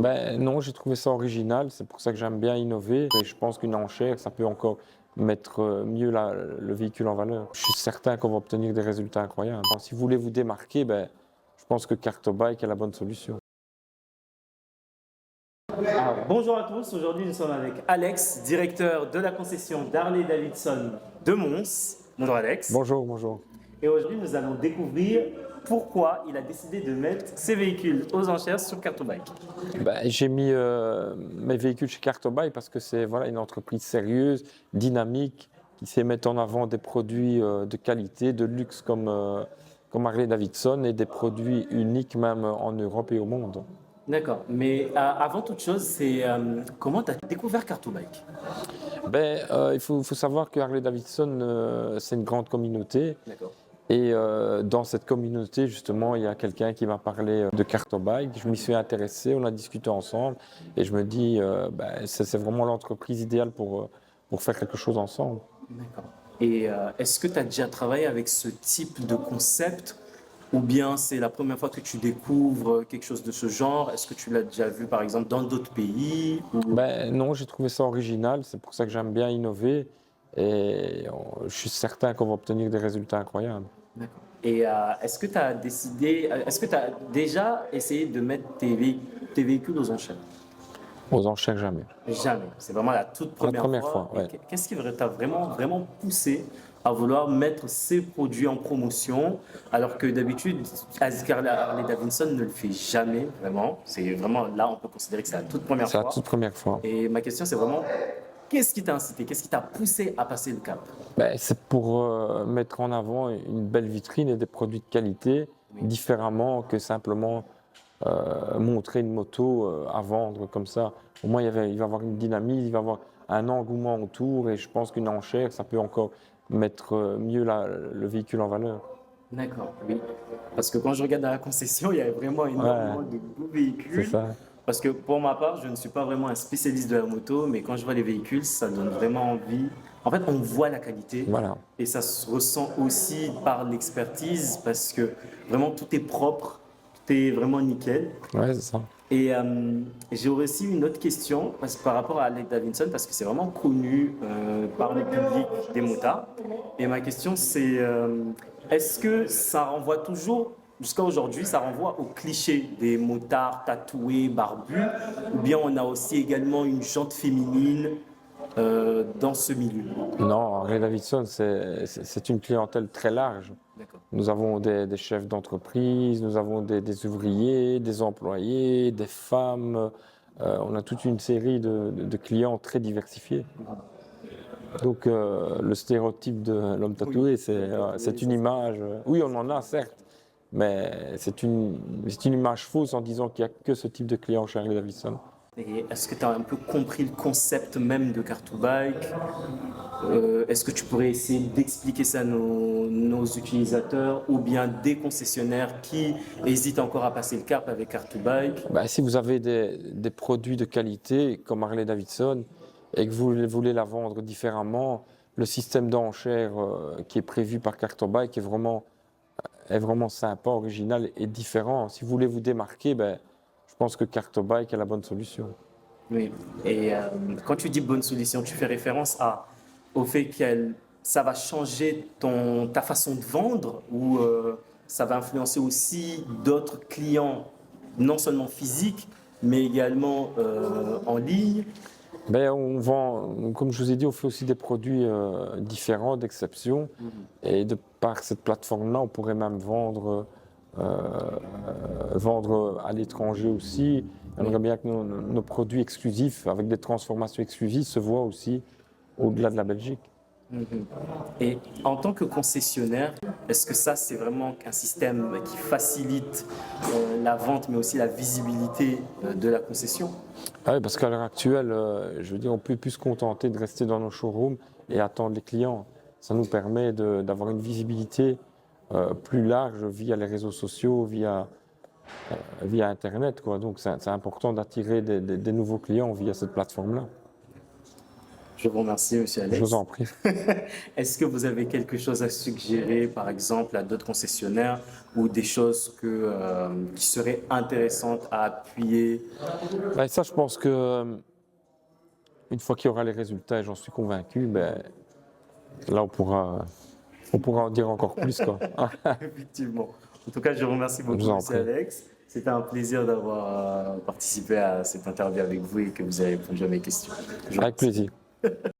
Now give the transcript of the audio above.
Ben non, j'ai trouvé ça original, c'est pour ça que j'aime bien innover. Et je pense qu'une enchère, ça peut encore mettre mieux le véhicule en valeur. Je suis certain qu'on va obtenir des résultats incroyables. Alors, si vous voulez vous démarquer, ben, je pense que Cartobike est la bonne solution. Alors, bonjour à tous, aujourd'hui nous sommes avec Alex, directeur de la concession d'Harley-Davidson de Mons. Bonjour Alex. Bonjour, bonjour. Et aujourd'hui nous allons découvrir pourquoi il a décidé de mettre ses véhicules aux enchères sur Cartobike. Ben, j'ai mis mes véhicules chez Cartobike parce que c'est voilà, une entreprise sérieuse, dynamique, qui sait mettre en avant des produits de qualité, de luxe comme Harley-Davidson et des produits uniques même en Europe et au monde. D'accord, mais avant toute chose, c'est comment tu as découvert Cartobike? Ben, il faut savoir que Harley-Davidson, c'est une grande communauté. D'accord. Et dans cette communauté, justement, il y a quelqu'un qui m'a parlé de Cartobike. Je m'y suis intéressé, on a discuté ensemble. Et je me dis, ben, c'est vraiment l'entreprise idéale pour faire quelque chose ensemble. D'accord. Et est-ce que tu as déjà travaillé avec ce type de concept ou bien c'est la première fois que tu découvres quelque chose de ce genre? Est-ce que tu l'as déjà vu par exemple dans d'autres pays ou... Ben, non, j'ai trouvé ça original. C'est pour ça que j'aime bien innover. Et je suis certain qu'on va obtenir des résultats incroyables. D'accord. Et est-ce que tu as décidé, est-ce que tu as déjà essayé de mettre tes véhicules aux enchères? Aux enchères, jamais. Jamais. C'est vraiment la toute La première première fois. fois, Et ouais. qu'est-ce qui t'a vraiment poussé à vouloir mettre ces produits en promotion alors que d'habitude, Harley Davidson ne le fait jamais vraiment. C'est vraiment là, on peut considérer que c'est la toute première C'est la fois. toute première fois. Et ma question, c'est vraiment, qu'est-ce qui t'a incité? Qu'est-ce qui t'a poussé à passer le cap? Ben, c'est pour mettre en avant une belle vitrine et des produits de qualité Oui. différemment que simplement montrer une moto à vendre comme ça. Au moins, il va y avoir une dynamique, il va y avoir un engouement autour et je pense qu'une enchère, ça peut encore mettre mieux le véhicule en valeur. D'accord, oui. Parce que quand je regarde dans la concession, il y a vraiment Ouais, énormément de beaux c'est véhicules. ça. Parce que pour ma part, je ne suis pas vraiment un spécialiste de la moto, mais quand je vois les véhicules, ça donne vraiment envie. En fait, on voit la qualité Voilà. et ça se ressent aussi par l'expertise parce que vraiment tout est propre, tout est vraiment nickel. Ouais, c'est ça. Et j'ai aussi une autre question par rapport à Harley Davidson parce que c'est vraiment connu par le public des motards. Et ma question c'est est-ce que ça renvoie toujours, jusqu'à aujourd'hui, ça renvoie au cliché des motards tatoués, barbus, ou bien on a aussi également une jante féminine dans ce milieu? Non, Harley Davidson, c'est une clientèle très large. D'accord. Nous avons des chefs d'entreprise, nous avons des ouvriers, des employés, des femmes. On a toute une série de clients très diversifiés. Donc le stéréotype de l'homme tatoué, c'est une image. Oui, on en a certes, mais c'est une image fausse en disant qu'il n'y a que ce type de client chez Harley Davidson. Et est-ce que tu as un peu compris le concept même de Car2Bike? Est-ce que tu pourrais essayer d'expliquer ça à nos utilisateurs ou bien des concessionnaires qui hésitent encore à passer le cap avec Car2Bike? Bah, si vous avez des produits de qualité comme Harley Davidson et que vous voulez la vendre différemment, le système d'enchères qui est prévu par Cartobike est vraiment sympa, original et différent. Si vous voulez vous démarquer, ben, je pense que Cartobike est la bonne solution. Oui. Et quand tu dis bonne solution, tu fais référence au fait que ça va changer ta façon de vendre ou ça va influencer aussi d'autres clients, non seulement physiques, mais également en ligne. Ben, on vend, comme je vous ai dit, on fait aussi des produits différents, d'exception. Et de par cette plateforme-là, on pourrait même vendre à l'étranger aussi. On aimerait bien que nos produits exclusifs, avec des transformations exclusives, se voient aussi au-delà de la Belgique. Mhm. Et en tant que concessionnaire, est-ce que ça, c'est vraiment un système qui facilite la vente, mais aussi la visibilité de la concession? Ah oui, parce qu'à l'heure actuelle, je veux dire, on ne peut plus se contenter de rester dans nos showrooms et attendre les clients. Ça nous permet d'avoir une visibilité plus large via les réseaux sociaux, via Internet, quoi. Donc c'est important d'attirer des nouveaux clients via cette plateforme-là. Je vous remercie, Monsieur Je Alex. vous en prie. Est-ce que vous avez quelque chose à suggérer, par exemple, à d'autres concessionnaires ou des choses qui seraient intéressantes à appuyer? Ben, ça, je pense que une fois qu'il y aura les résultats, et j'en suis convaincu, ben, là, on pourra en dire encore plus, quoi. Effectivement. En tout cas, je vous remercie Je beaucoup, vous en Monsieur prie. Alex. C'était un plaisir d'avoir participé à cette interview avec vous et que vous avez répondu à mes questions. Je vous Avec remercie. plaisir.